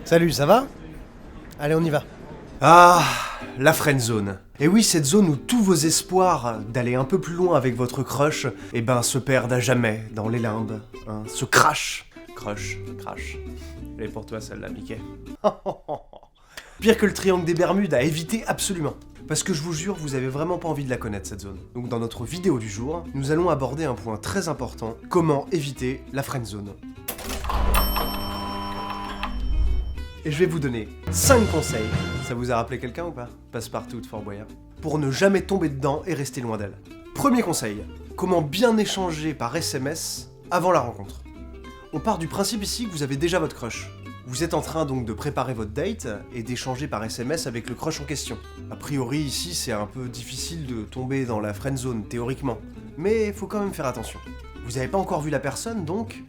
Salut, ça va? Allez, on y va. Ah, la friendzone. Et oui, cette zone où tous vos espoirs d'aller un peu plus loin avec votre crush, se perdent à jamais dans les limbes, hein, se crachent. Crush, crash. Elle est pour toi celle-là, Mickey. Pire que le triangle des Bermudes, à éviter absolument. Parce que je vous jure, vous avez vraiment pas envie de la connaître cette zone. Donc dans notre vidéo du jour, nous allons aborder un point très important, comment éviter la friendzone. Et je vais vous donner 5 conseils. Ça vous a rappelé quelqu'un ou pas? Passepartout de Fort Boyard. Pour ne jamais tomber dedans et rester loin d'elle. Premier conseil, comment bien échanger par SMS avant la rencontre. On part du principe ici que vous avez déjà votre crush. Vous êtes en train donc de préparer votre date et d'échanger par SMS avec le crush en question. A priori ici c'est un peu difficile de tomber dans la friendzone théoriquement, mais faut quand même faire attention. Vous n'avez pas encore vu la personne donc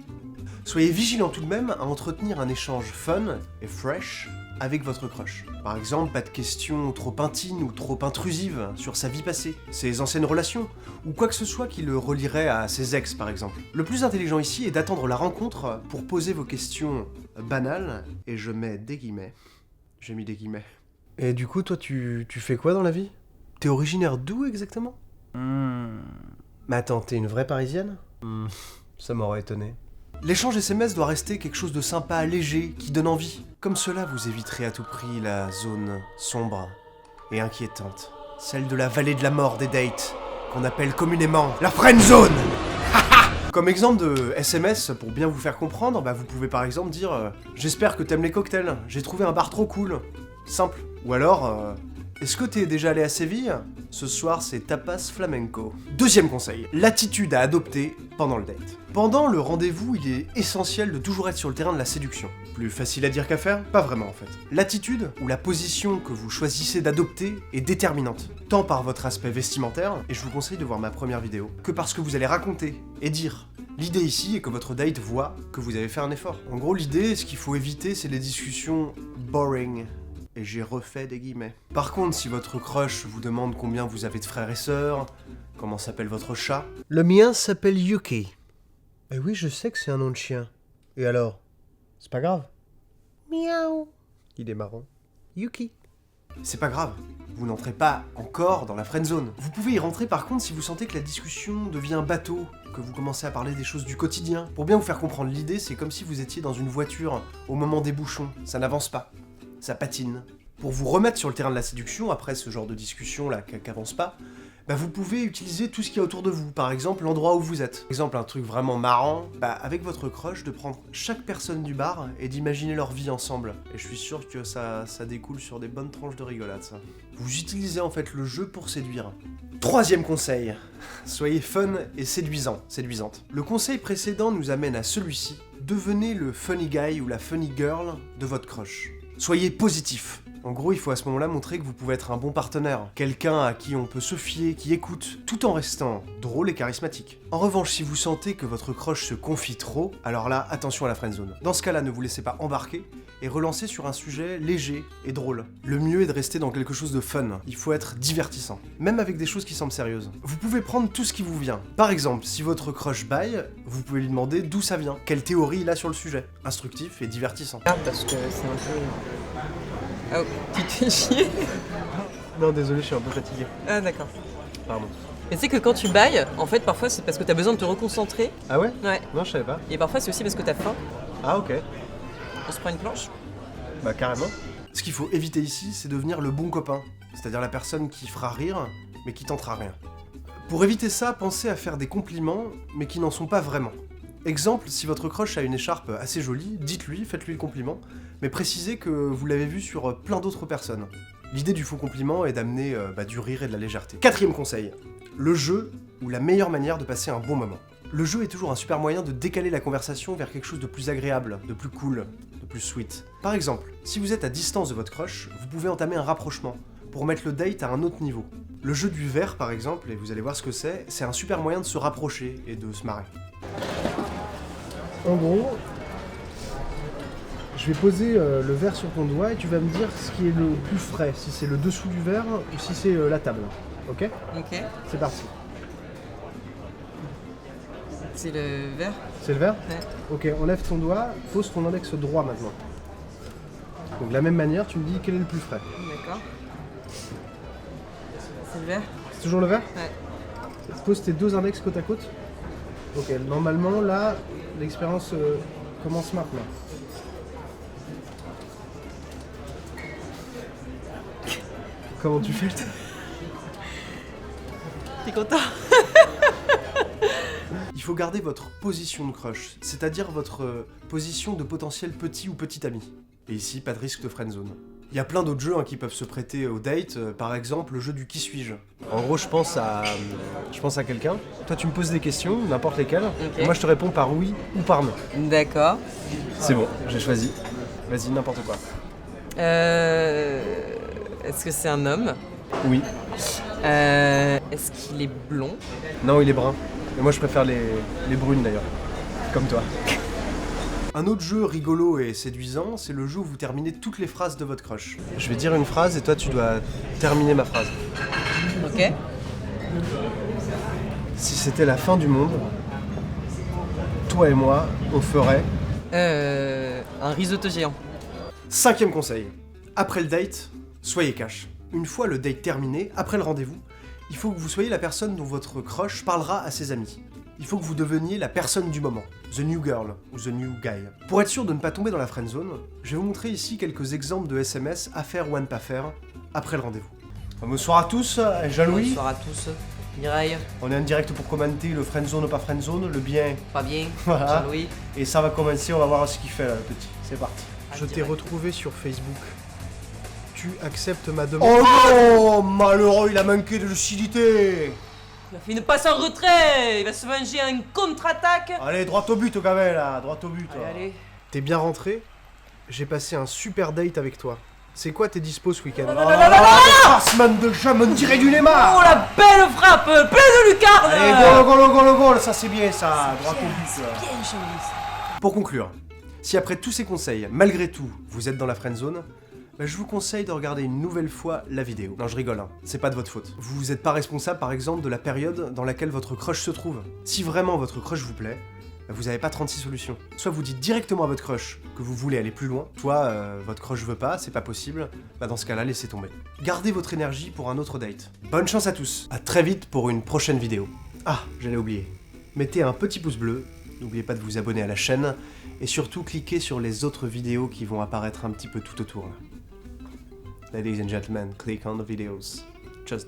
soyez vigilant tout de même à entretenir un échange fun et fresh avec votre crush. Par exemple, pas de questions trop intimes ou trop intrusives sur sa vie passée, ses anciennes relations, ou quoi que ce soit qui le relierait à ses ex par exemple. Le plus intelligent ici est d'attendre la rencontre pour poser vos questions banales, et je mets des guillemets. J'ai mis des guillemets. Et du coup, toi, tu fais quoi dans la vie? T'es originaire d'où exactement? Mais attends, t'es une vraie Parisienne? Ça m'aurait étonné. L'échange SMS doit rester quelque chose de sympa, léger, qui donne envie. Comme cela, vous éviterez à tout prix la zone sombre et inquiétante. Celle de la vallée de la mort des dates, qu'on appelle communément la friendzone. Comme exemple de SMS, pour bien vous faire comprendre, vous pouvez par exemple dire j'espère que t'aimes les cocktails, j'ai trouvé un bar trop cool. Simple. Ou alors est-ce que t'es déjà allé à Séville? Ce soir, c'est tapas flamenco. Deuxième conseil, l'attitude à adopter pendant le date. Pendant le rendez-vous, il est essentiel de toujours être sur le terrain de la séduction. Plus facile à dire qu'à faire? Pas vraiment en fait. L'attitude, ou la position que vous choisissez d'adopter, est déterminante. Tant par votre aspect vestimentaire, et je vous conseille de voir ma première vidéo, que parce que vous allez raconter et dire. L'idée ici est que votre date voit que vous avez fait un effort. En gros, l'idée, ce qu'il faut éviter, c'est les discussions boring. Et j'ai refait des guillemets. Par contre, si votre crush vous demande combien vous avez de frères et sœurs, comment s'appelle votre chat... Le mien s'appelle Yuki. Eh oui, je sais que c'est un nom de chien. Et alors? C'est pas grave. Miaou. Il est marrant. Yuki. C'est pas grave, vous n'entrez pas encore dans la friendzone. Vous pouvez y rentrer par contre si vous sentez que la discussion devient bateau, que vous commencez à parler des choses du quotidien. Pour bien vous faire comprendre l'idée, c'est comme si vous étiez dans une voiture au moment des bouchons, ça n'avance pas. Ça patine. Pour vous remettre sur le terrain de la séduction, après ce genre de discussion là qui avance pas, vous pouvez utiliser tout ce qu'il y a autour de vous, par exemple l'endroit où vous êtes. Par exemple, un truc vraiment marrant, avec votre crush, de prendre chaque personne du bar et d'imaginer leur vie ensemble. Et je suis sûr que ça découle sur des bonnes tranches de rigolade, ça. Vous utilisez en fait le jeu pour séduire. Troisième conseil, soyez fun et séduisante. Le conseil précédent nous amène à celui-ci, devenez le funny guy ou la funny girl de votre crush. Soyez positif. En gros, il faut à ce moment-là montrer que vous pouvez être un bon partenaire, quelqu'un à qui on peut se fier, qui écoute, tout en restant drôle et charismatique. En revanche, si vous sentez que votre crush se confie trop, alors là, attention à la friendzone. Dans ce cas-là, ne vous laissez pas embarquer et relancez sur un sujet léger et drôle. Le mieux est de rester dans quelque chose de fun. Il faut être divertissant, même avec des choses qui semblent sérieuses. Vous pouvez prendre tout ce qui vous vient. Par exemple, si votre crush baille, vous pouvez lui demander d'où ça vient, quelle théorie il a sur le sujet. Instructif et divertissant. Parce que c'est un peu... Ah, tu te fais chier? Non, désolé, je suis un peu fatigué. Ah, d'accord. Pardon. Mais tu sais que quand tu bailles, en fait, parfois c'est parce que t'as besoin de te reconcentrer. Ah ouais? Ouais. Non, je savais pas. Et parfois c'est aussi parce que t'as faim. Ah ok. On se prend une planche? Bah carrément. Ce qu'il faut éviter ici, c'est devenir le bon copain. C'est-à-dire la personne qui fera rire, mais qui tentera rien. Pour éviter ça, pensez à faire des compliments, mais qui n'en sont pas vraiment. Exemple, si votre crush a une écharpe assez jolie, dites-lui, faites-lui le compliment, mais précisez que vous l'avez vu sur plein d'autres personnes. L'idée du faux compliment est d'amener du rire et de la légèreté. Quatrième conseil, le jeu ou la meilleure manière de passer un bon moment. Le jeu est toujours un super moyen de décaler la conversation vers quelque chose de plus agréable, de plus cool, de plus sweet. Par exemple, si vous êtes à distance de votre crush, vous pouvez entamer un rapprochement pour mettre le date à un autre niveau. Le jeu du verre par exemple, et vous allez voir ce que c'est un super moyen de se rapprocher et de se marrer. En gros, je vais poser le verre sur ton doigt et tu vas me dire ce qui est le plus frais, si c'est le dessous du verre ou si c'est la table. Ok? Ok. C'est parti. C'est le verre? C'est le verre? Ouais. Ok, enlève ton doigt, pose ton index droit maintenant. Donc de la même manière, tu me dis quel est le plus frais. D'accord. C'est le vert? C'est toujours le vert? Ouais. Pose tes 2 index côte à côte. Ok, normalement là, l'expérience commence maintenant. Comment tu fais? T'es content? Il faut garder votre position de crush, c'est-à-dire votre position de potentiel petit ou petite ami. Et ici, pas de risque de friendzone. Il y a plein d'autres jeux qui peuvent se prêter au date, par exemple le jeu du qui suis-je. En gros, je pense à quelqu'un. Toi, tu me poses des questions, n'importe lesquelles. Ok. Et moi, je te réponds par oui ou par non. D'accord. C'est bon, j'ai choisi. Vas-y, n'importe quoi. Est-ce que c'est un homme? Oui. Est-ce qu'il est blond? Non, il est brun. Et moi, je préfère les brunes d'ailleurs. Comme toi. Un autre jeu rigolo et séduisant, c'est le jeu où vous terminez toutes les phrases de votre crush. Je vais dire une phrase et toi, tu dois terminer ma phrase. Ok. Si c'était la fin du monde, toi et moi, on ferait... Un risotto géant. 5e conseil. Après le date, soyez cash. Une fois le date terminé, après le rendez-vous, il faut que vous soyez la personne dont votre crush parlera à ses amis. Il faut que vous deveniez la personne du moment, the new girl ou the new guy. Pour être sûr de ne pas tomber dans la friendzone, je vais vous montrer ici quelques exemples de SMS à faire ou à ne pas faire après le rendez-vous. Bonsoir à tous, Jean-Louis. Bonsoir à tous. Mireille, On est en direct pour commenter le friendzone ou pas friendzone, le bien. pas bien. Voilà. Jean-Louis. Et ça va commencer, on va voir ce qu'il fait là, le petit. C'est parti. Je t'ai retrouvé sur Facebook. Tu acceptes ma demande? Oh non, malheureux, il a manqué de lucidité. Il a fait une passe en retrait. Il va se manger une contre-attaque. Allez, droit au but, Gavel, là, droit au but. Allez. T'es bien rentré? J'ai passé un super date avec toi. C'est quoi tes dispos ce week-end? Oh là là, Passman de jam, on dirait du Neymar. Oh la belle frappe, plein de lucarne. Allez, goal, ça c'est bien ça, droit au but. Là. Bien, Jean-Louis. Pour conclure, si après tous ces conseils, malgré tout, vous êtes dans la friendzone, je vous conseille de regarder une nouvelle fois la vidéo. Non, je rigole, hein. C'est pas de votre faute. Vous n'êtes pas responsable, par exemple, de la période dans laquelle votre crush se trouve. Si vraiment votre crush vous plaît, vous n'avez pas 36 solutions. Soit vous dites directement à votre crush que vous voulez aller plus loin, soit votre crush veut pas, c'est pas possible, dans ce cas-là, laissez tomber. Gardez votre énergie pour un autre date. Bonne chance à tous, à très vite pour une prochaine vidéo. Ah, j'allais oublier. Mettez un petit pouce bleu, n'oubliez pas de vous abonner à la chaîne, et surtout cliquez sur les autres vidéos qui vont apparaître un petit peu tout autour. Ladies and gentlemen, click on the videos. Just